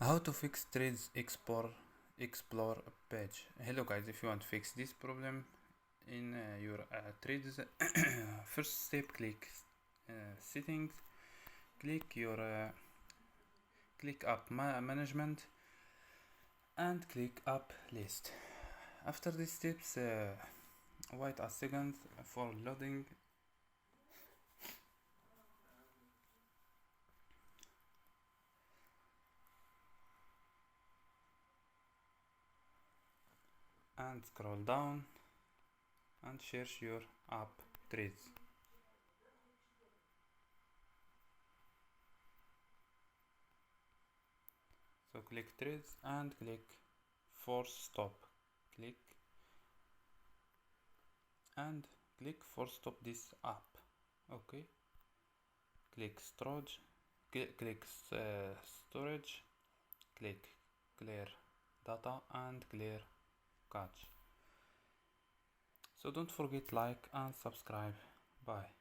How to fix trades explore page. Hello guys, if you want to fix this problem in your trades, first step, click settings, click app management and click app list. After these steps, wait a second for loading. And scroll down and search your app trades. So click trades and click force stop. Click and click force stop this app. Okay. Click storage. Click storage. Click clear data and clear cache. So don't forget like and subscribe. Bye.